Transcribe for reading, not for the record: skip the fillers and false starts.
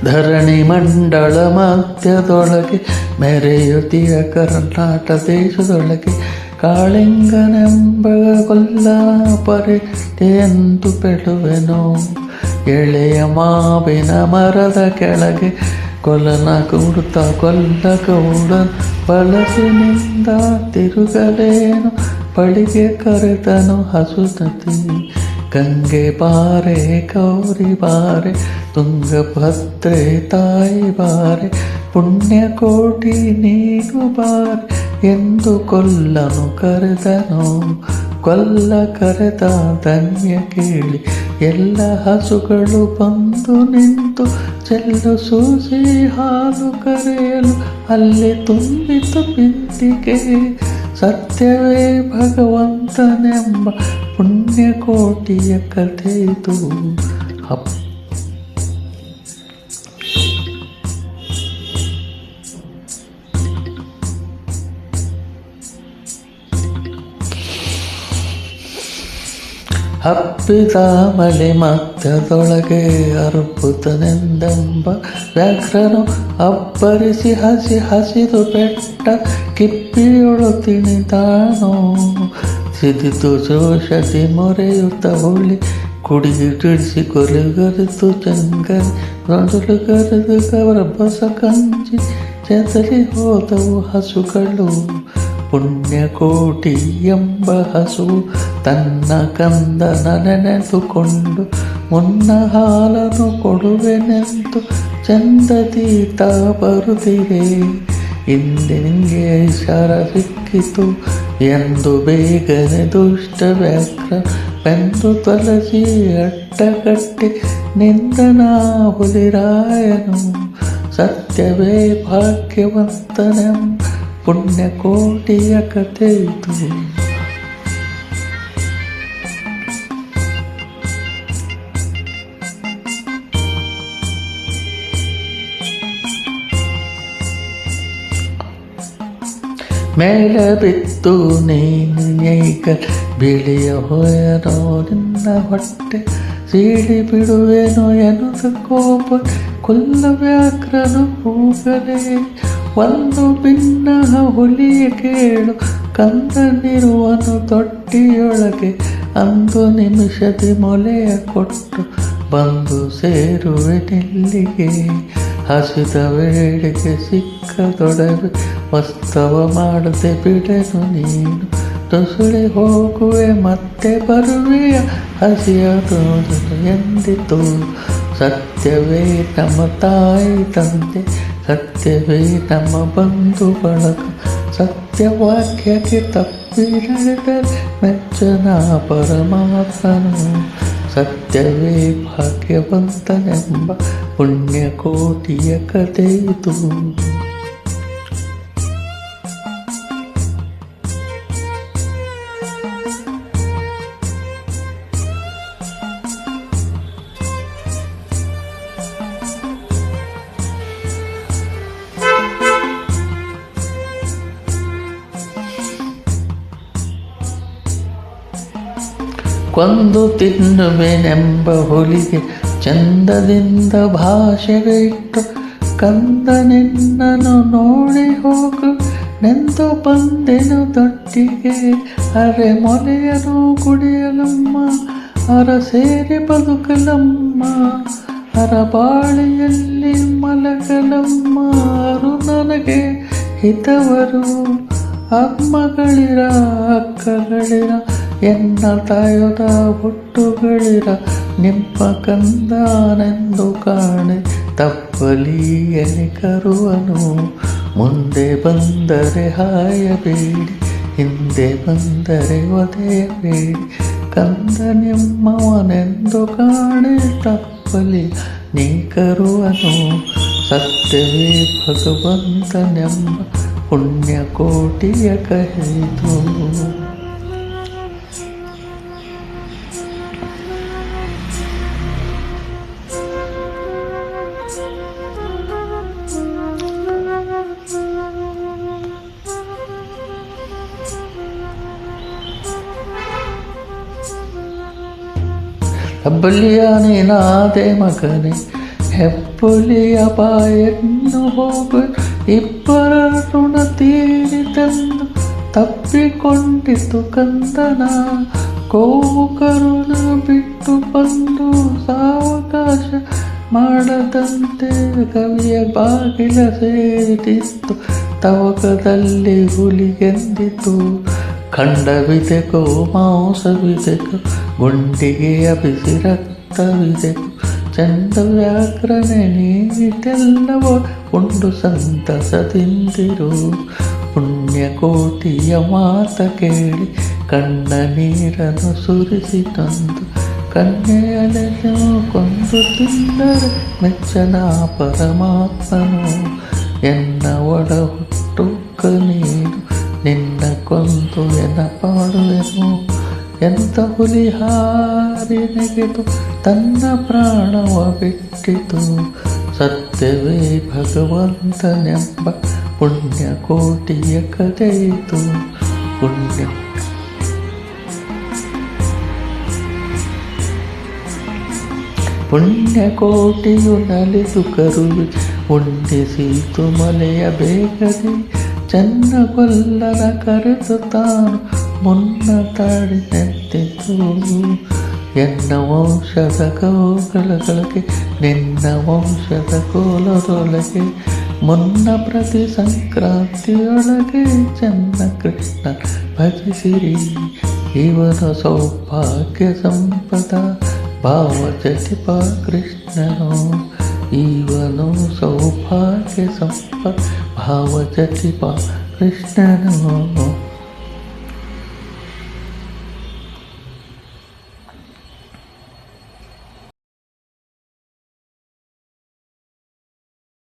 ಧರಣಿ ಮಂಡಳ ಮಧ್ಯದೊಳಗೆ ಮೆರೆಯುತ್ತಿಯ ಕರ್ನಾಟ ದೇಶದೊಳಗೆ ಕಾಳಿಂಗನೆಂಬ ಕೊಲ್ಲ ಪರಿತೆಯಂತು ಪೆಡುವೆನು. ಎಳೆಯ ಮಾವಿನ ಮರದ ಕೆಳಗೆ ಕೊಲನ ಕೂಡುತ್ತ ಕೊಲ್ಲ ಗೌಡ ಬಳಸಿನಿಂದ ತಿರುಗಲೇನು ಬಳಿಗೆ ಕರೆತನು ಹಸುನತಿ. ಗಂಗೆ ಬಾರೆ ಗೌರಿ ಬಾರೆ ತುಂಗಭದ್ರೆ ತಾಯಿ ಬಾರೆ ಪುಣ್ಯಕೋಟಿ ನೀನು ಬಾರೆ ಎಂದು ಕೊಲ್ಲನು ಕರೆದನು. ಕೊಲ್ಲ ಕರೆದ ಧನ್ಯ ಕೇಳಿ ಎಲ್ಲ ಹಸುಗಳು ಬಂದು ನಿಂತು ಚೆಲ್ಲು ಸೂಸಿ ಹಾಲು ಕರೆಯಲು ಅಲ್ಲಿ ತುಂಬಿತು ಬಿಂದಿಗೆ. ಸತ್ಯವೇ ಭಗವಂತನೆಂಬ ಪುಣ್ಯಕೋಟಿಯ ಕಥೆಯಿದು. ಹಬ್ಬಿದ ಮಳೆ ಮಧ್ಯದೊಳಗೆ ಅರ್ಬುದನೆಂದೆಂಬ ವ್ಯಾಘ್ರನು ಅಬ್ಬರಿಸಿ ಹಸಿದು ಬೆಟ್ಟ ಕಿಪ್ಪಿಯೊಳು ತಿಣಿದಾನು. ಸಿದಿತು ಜೋಷದಿ ಮೊರೆಯುತ್ತ ಹುಳಿ ಕುಡಿಯಿಡಿಸಿ ಕೊಲೆಗರೆದು ಜಂಗಲಿ ಗಂಡುಗರೆದು ಗರ್ಭಸ ಕಂಜಿ ಚೆದರಿ ಹೋದವು ಹಸುಗಳು. ಪುಣ್ಯಕೋಟಿ ಎಂಬ ಹಸು ತನ್ನ ಕಂದನ ನೆನೆದುಕೊಂಡು ಮುನ್ನ ಹಾಲನ್ನು ಕೊಡುವೆನೆಂದು ಚಂದದೀತ ಬರುತ್ತಿದೆ. ಹಿಂದೆ ನಿಂಗೆ ಶರ ಸಿಕ್ಕಿತು ಎಂದು ಬೇಗನೆ ದುಷ್ಟ ವ್ಯಾಘ್ರ ಬೆಂದು ತೊಲಸಿ ಅಡ್ಡಗಟ್ಟಿ ನಿಂದನ ಹುಲಿರಾಯನು. ಸತ್ಯವೇ ಭಾಗ್ಯವಂತನೆಂಬ ಪುಣ್ಯಕೋಟಿಯ ಕಥೆಯಿದು. ಮೇಲೆ ಬಿತ್ತು ನೀನು ಏಕ ಬಿಳಿಯ ಹೋಯನೋ ನಿನ್ನ ಹೊಟ್ಟೆ ಸೀಳಿ ಬಿಡುವೆನೋ ಎನ್ನುತ್ತ ಕೋಪ ಕೊಲ್ಲ ವ್ಯಾಘ್ರನು ಕೂಗಲೇ. ಒಂದು ಭಿನ್ನ ಹುಲಿಯ ಕೇಳು ಕಂದನಿರುವನು ತೊಟ್ಟಿಯೊಳಗೆ. ಅಂದು ನಿಮಿಷದಿ ಮೊಲೆಯ ಕೊಟ್ಟು ಬಂದು ಸೇರುವೆ ನಿಲ್ಲಿಗೆ. ಹಸಿದ ವೇಳೆಗೆ ಸಿಕ್ಕದೊಡವೆ ವಾಸ್ತವ ಮಾಡದೆ ಬಿಡೆನು ನೀನು. ತುಸುಳಿ ಹೋಗುವೆ ಮತ್ತೆ ಬರುವೆಯ ಹಸಿಯದೋದನು ಎಂದಿತು. ಸತ್ಯವೇ ನಮ್ಮ ತಾಯಿ ತಂದೆ ಸತ್ಯವೇ ನಮ್ಮ ಬಂಧು ಬಳಗ. ಸತ್ಯವಾಕ್ಯಕ್ಕೆ ತಪ್ಪಿ ನಡೆದರೆ ಮೆಚ್ಚನ ಪರಮಾತ್ಮನು. ಸತ್ಯವೇ ಭಾಗ್ಯವಂತನೆಂಬ ಪುಣ್ಯಕೋಟಿಯ ಕಥೆಯಿದು. ಕೊಂದು ತಿನ್ನುವೆನೆಂಬ ಹುಲಿಗೆ ಚಂದದಿಂದ ಭಾಷೆಗೆ ಇಟ್ಟು ಕಂದ ನಿನ್ನನು ನೋಡಿ ಹೋಗು ನೆಂದು ಬಂದೆನು ದೊಡ್ಡಿಗೆ. ಅರೆ ಮೊಲೆಯನು ಕುಡಿಯಲಮ್ಮ ಅರ ಸೇರಿ ಬದುಕಲಮ್ಮ ಅರಬಾಳಿಯಲ್ಲಿ ಮಲಗಲಮ್ಮ. ಅರು ನನಗೆ ಹಿತವರು ಅಮ್ಮಗಳಿರ ಅಕ್ಕಗಳಿರ ಎನ್ನ ತಾಯದ ಹುಟ್ಟುಗಳಿರ. ನಿಮ್ಮ ಕಂದನೆಂದು ಕಾಣೆ ತಪ್ಪಲಿಯನೆ ಕರುವನು. ಮುಂದೆ ಬಂದರೆ ಹಾಯಬೇಡಿ ಹಿಂದೆ ಬಂದರೆ ಒದೆಯಬೇಡಿ. ಕಂದ ನಿಮ್ಮವನೆಂದು ಕಾಣೆ ತಪ್ಪಲಿ ನೀ ಕರುವನು. ಸತ್ಯವೇ ಭಗವಂತನೆಂಬ ಪುಣ್ಯಕೋಟಿಯ ಕಹಿತು. ಬಲ್ಲಿಯ ನೀನಾದೆ ಮಗನೇ ಹೆಬ್ಬುಲಿಯ ಬಾಯನ್ನು ಹೋಗು ಇಬ್ಬರ ಋಣ ತೀರಿತೆಂದು ತಪ್ಪಿಕೊಂಡಿತು ಕಂದನ ಗೋವು ಕರುಣ ಬಿಟ್ಟು ಬಂದು ಸಾವಕಾಶ ಮಾಡದಂತೆ ಕವಿಯ ಬಾಗಿಲ ಸೇರಿತು ತವಕದಲ್ಲಿ ಹುಲಿಗೆಂದಿತು ಖಂಡವಿದೆಕೋ ಮಾಂಸವಿದೆಕೋ ಗುಂಡಿಗೆಯ ಬಿಸಿ ರಕ್ತವಿದೆಕೋ ಚಂದ ವ್ಯಾಕರಣೆ ನೀಟೆಲ್ಲವೋ ಉಂಡು ಸಂತಸದಿಂದಿರು ಪುಣ್ಯಕೋಟಿಯ ಮಾತ ಕೇಳಿ ಕಣ್ಣ ನೀರನ್ನು ಸುರಿಸಿತಂದು ಕನ್ಯೆಯಲೆನು ಕೊಂದು ತಿಂದರೆ ಮೆಚ್ಚನ ಪರಮಾತ್ಮನು ಎನ್ನ ಒಡ ಹುಟ್ಟುಕ್ಕ ನೀನು ನಿನ್ನ ಕೊಂದು ಎನಪಾಡುವೆನು ಎಂಥ ಹುಲಿ ಹಾರಿ ನೆಗೆದು ತನ್ನ ಪ್ರಾಣವ ಬಿಟ್ಟಿತು ಸತ್ಯವೇ ಭಗವಂತನೆಂಬ ಪುಣ್ಯಕೋಟಿಯ ಕಥೆಯಿತು ಪುಣ್ಯಕೋಟಿಯು ನಲಿದು ಕರುವಿ ಉಂಡಿಸಿತು ಮಲೆಯ ಬೇಗದೆ ಚೆನ್ನ ಕೊಲ್ಲನ ಕರೆದು ತಾನು ಮುನ್ನ ತಾಡಿ ನೆತ್ತಿತು ಎನ್ನ ವಂಶದ ಕೋಗಳಗಳಿಗೆ ನಿನ್ನ ವಂಶದ ಕೋಲದೊಳಗೆ ಮುನ್ನ ಪ್ರತಿ ಸಂಕ್ರಾಂತಿಯೊಳಗೆ ಚೆನ್ನ ಕೃಷ್ಣ ಭಜಿಸಿರಿ ಇವನು ಸೌಭಾಗ್ಯ ಸಂಪದ ಭಾವ ಜಟಿಪ ಕೃಷ್ಣನು ಇವನು ಸೌಭಾಗ್ಯ ಸಂಪದ ಭಾವ ಜಟಿಪ ಕೃಷ್ಣನು